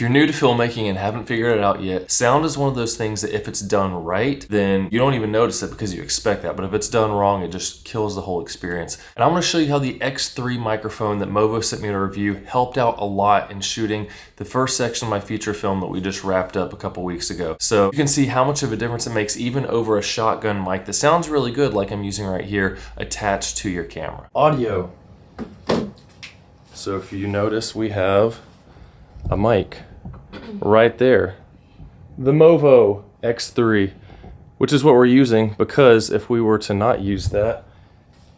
If you're new to filmmaking and haven't figured it out yet, sound is one of those things that if it's done right, then you don't even notice it because you expect that. But if it's done wrong, it just kills the whole experience. And I'm gonna show you how the X3 microphone that Movo sent me to review helped out a lot in shooting the first section of my feature film that we just wrapped up a couple weeks ago. So you can see how much of a difference it makes even over a shotgun mic that sounds really good like I'm using right here attached to your camera. Audio. So if you notice, we have a mic right there, the Movo X3, which is what we're using, because if we were to not use that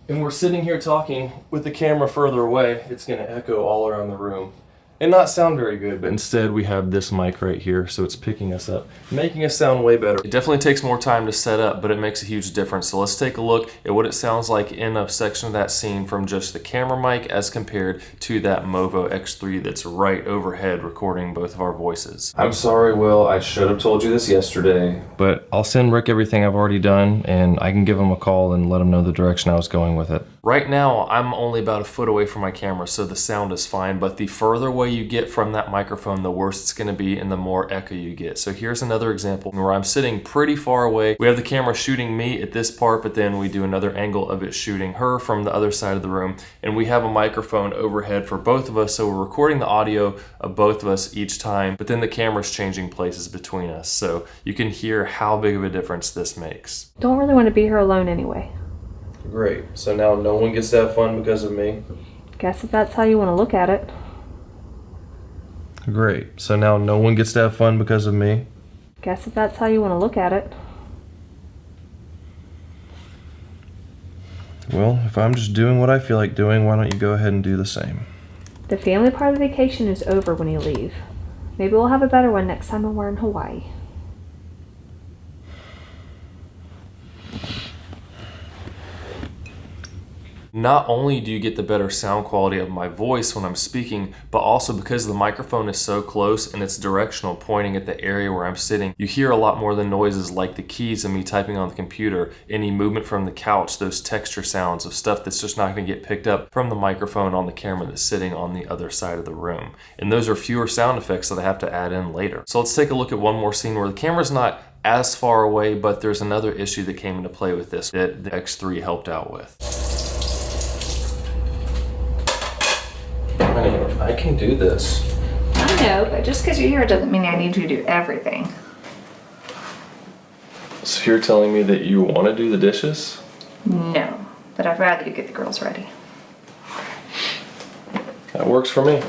and we're sitting here talking with the camera further away, it's going to echo all around the room and not sound very good. But instead we have this mic right here, so it's picking us up, making us sound way better. It definitely takes more time to set up, but it makes a huge difference. So let's take a look at what it sounds like in a section of that scene from just the camera mic as compared to that Movo X3 that's right overhead recording both of our voices. I'm sorry, Will, I should have told you this yesterday, but I'll send Rick everything I've already done and I can give him a call and let him know the direction I was going with it. Right now, I'm only about a foot away from my camera, so the sound is fine, but the further away you get from that microphone, the worse it's gonna be and the more echo you get. So here's another example where I'm sitting pretty far away. We have the camera shooting me at this part, but then we do another angle of it shooting her from the other side of the room. And we have a microphone overhead for both of us, so we're recording the audio of both of us each time, but then the camera's changing places between us. So you can hear how big of a difference this makes. Don't really want to be here alone anyway. Great, so now no one gets to have fun because of me? Guess if that's how you want to look at it. Great, so now no one gets to have fun because of me? Guess if that's how you want to look at it. Well, if I'm just doing what I feel like doing, why don't you go ahead and do the same? The family part of the vacation is over when you leave. Maybe we'll have a better one next time when we're in Hawaii. Not only do you get the better sound quality of my voice when I'm speaking, but also because the microphone is so close and it's directional, pointing at the area where I'm sitting, you hear a lot more of the noises like the keys of me typing on the computer, any movement from the couch, those texture sounds of stuff that's just not going to get picked up from the microphone on the camera that's sitting on the other side of the room. And those are fewer sound effects that I have to add in later. So let's take a look at one more scene where the camera's not as far away, but there's another issue that came into play with this that the X3 helped out with. I can do this. I know, but just because you're here doesn't mean I need you to do everything. So you're telling me that you want to do the dishes? No, but I'd rather you get the girls ready. That works for me.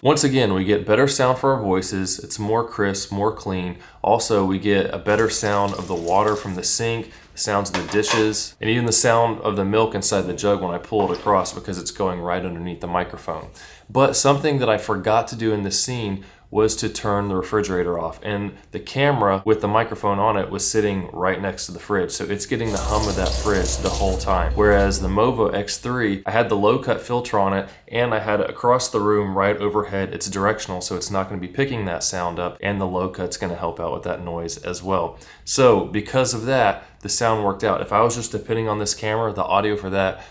Once again, we get better sound for our voices. It's more crisp, more clean. Also, we get a better sound of the water from the sink, the sounds of the dishes, and even the sound of the milk inside the jug when I pull it across because it's going right underneath the microphone. But something that I forgot to do in this scene was to turn the refrigerator off, and the camera with the microphone on it was sitting right next to the fridge, so it's getting the hum of that fridge the whole time. Whereas the Movo X3, I had the low cut filter on it and I had it across the room right overhead. It's directional, so it's not going to be picking that sound up, and the low cut's going to help out with that noise as well. So because of that, the sound worked out. If I was just depending on this camera, the audio for that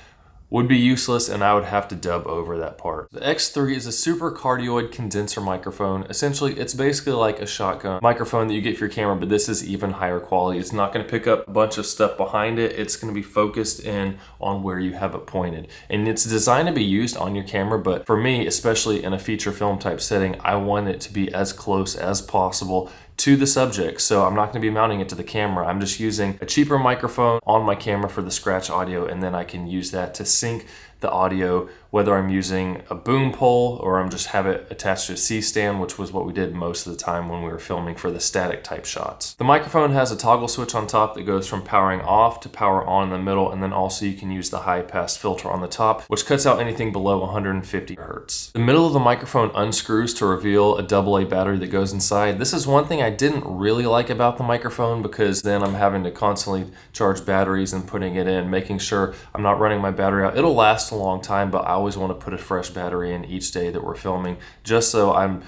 would be useless and I would have to dub over that part. The X3 is a super cardioid condenser microphone. Essentially, it's basically like a shotgun microphone that you get for your camera, but this is even higher quality. It's not gonna pick up a bunch of stuff behind it. It's gonna be focused in on where you have it pointed. And it's designed to be used on your camera, but for me, especially in a feature film type setting, I want it to be as close as possible to the subject. So I'm not gonna be mounting it to the camera. I'm just using a cheaper microphone on my camera for the scratch audio, and then I can use that to sync the audio, whether I'm using a boom pole or I'm just have it attached to a C-stand, which was what we did most of the time when we were filming for the static type shots. The microphone has a toggle switch on top that goes from powering off to power on in the middle, and then also you can use the high pass filter on the top, which cuts out anything below 150 Hertz. The middle of the microphone unscrews to reveal a AA battery that goes inside. This is one thing I didn't really like about the microphone, because then I'm having to constantly charge batteries and putting it in, making sure I'm not running my battery out. It'll last a long time, but I always want to put a fresh battery in each day that we're filming, just so I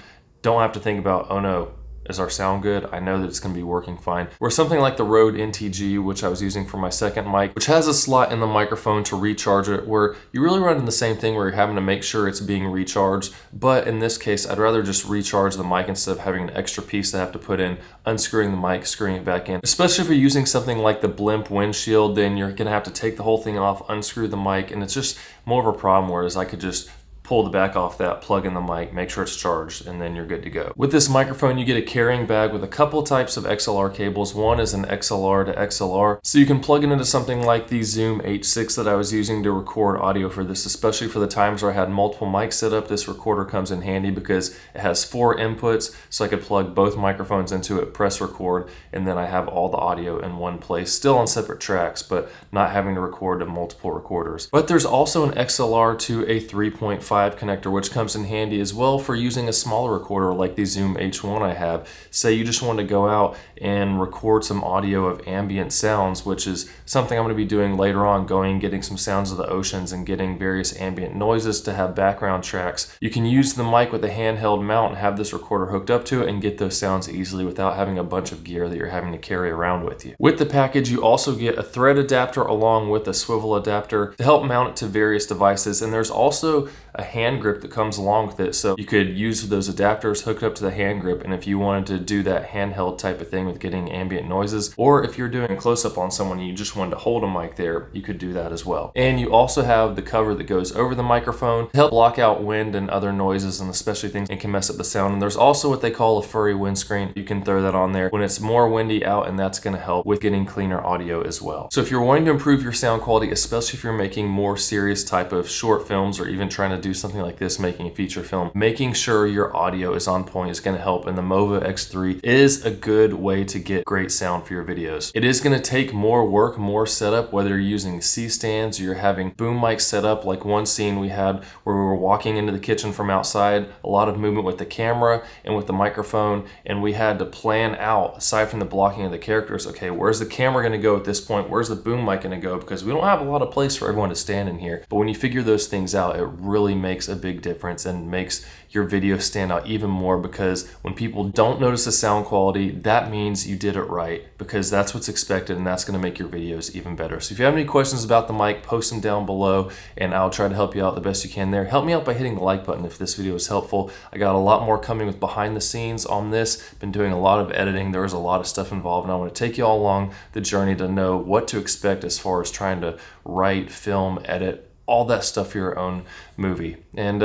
don't have to think about, oh no, Is our sound good? I know that it's going to be working fine. Or something like the Rode NTG, which I was using for my second mic, which has a slot in the microphone to recharge it, where you really run into the same thing where you're having to make sure it's being recharged. But in this case, I'd rather just recharge the mic instead of having an extra piece to have to put in, unscrewing the mic, screwing it back in. Especially if you're using something like the blimp windshield, then you're going to have to take the whole thing off, unscrew the mic, and it's just more of a problem, whereas I could just pull the back off that, plug in the mic, make sure it's charged, and then you're good to go. With this microphone, you get a carrying bag with a couple types of XLR cables. One is an XLR to XLR, so you can plug it into something like the Zoom H6 that I was using to record audio for this, especially for the times where I had multiple mics set up. This recorder comes in handy because it has 4 inputs, so I could plug both microphones into it, press record, and then I have all the audio in one place, still on separate tracks, but not having to record to multiple recorders. But there's also an XLR to a 3.5 connector, which comes in handy as well for using a smaller recorder like the Zoom H1 I have. Say you just want to go out and record some audio of ambient sounds, which is something I'm going to be doing later on, going and getting some sounds of the oceans and getting various ambient noises to have background tracks. You can use the mic with a handheld mount and have this recorder hooked up to it and get those sounds easily without having a bunch of gear that you're having to carry around with you. With the package, you also get a thread adapter along with a swivel adapter to help mount it to various devices, and there's also a hand grip that comes along with it, so you could use those adapters hooked up to the hand grip, and if you wanted to do that handheld type of thing with getting ambient noises, or if you're doing a close-up on someone and you just wanted to hold a mic there, you could do that as well. And you also have the cover that goes over the microphone to help block out wind and other noises, and especially things that can mess up the sound. And there's also what they call a furry windscreen. You can throw that on there when it's more windy out, and that's going to help with getting cleaner audio as well. So if you're wanting to improve your sound quality, especially if you're making more serious type of short films or even trying to do something like this, making a feature film, making sure your audio is on point is going to help, and the Movo X3 is a good way to get great sound for your videos. It is going to take more work, more setup, whether you're using C-stands or you're having boom mics set up, like one scene we had where we were walking into the kitchen from outside, a lot of movement with the camera and with the microphone, and we had to plan out, aside from the blocking of the characters, okay, where's the camera going to go at this point, where's the boom mic going to go, because we don't have a lot of place for everyone to stand in here. But when you figure those things out, it really makes a big difference and makes your video stand out even more, because when people don't notice the sound quality, that means you did it right, because that's what's expected, and that's going to make your videos even better. So if you have any questions about the mic, post them down below and I'll try to help you out the best you can there. Help me out by hitting the like button if this video was helpful. I got a lot more coming with behind the scenes on this. Been doing a lot of editing. There was a lot of stuff involved, and I want to take you all along the journey to know what to expect as far as trying to write, film, edit, all that stuff for your own movie. And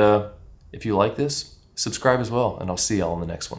if you like this, subscribe as well, and I'll see y'all in the next one.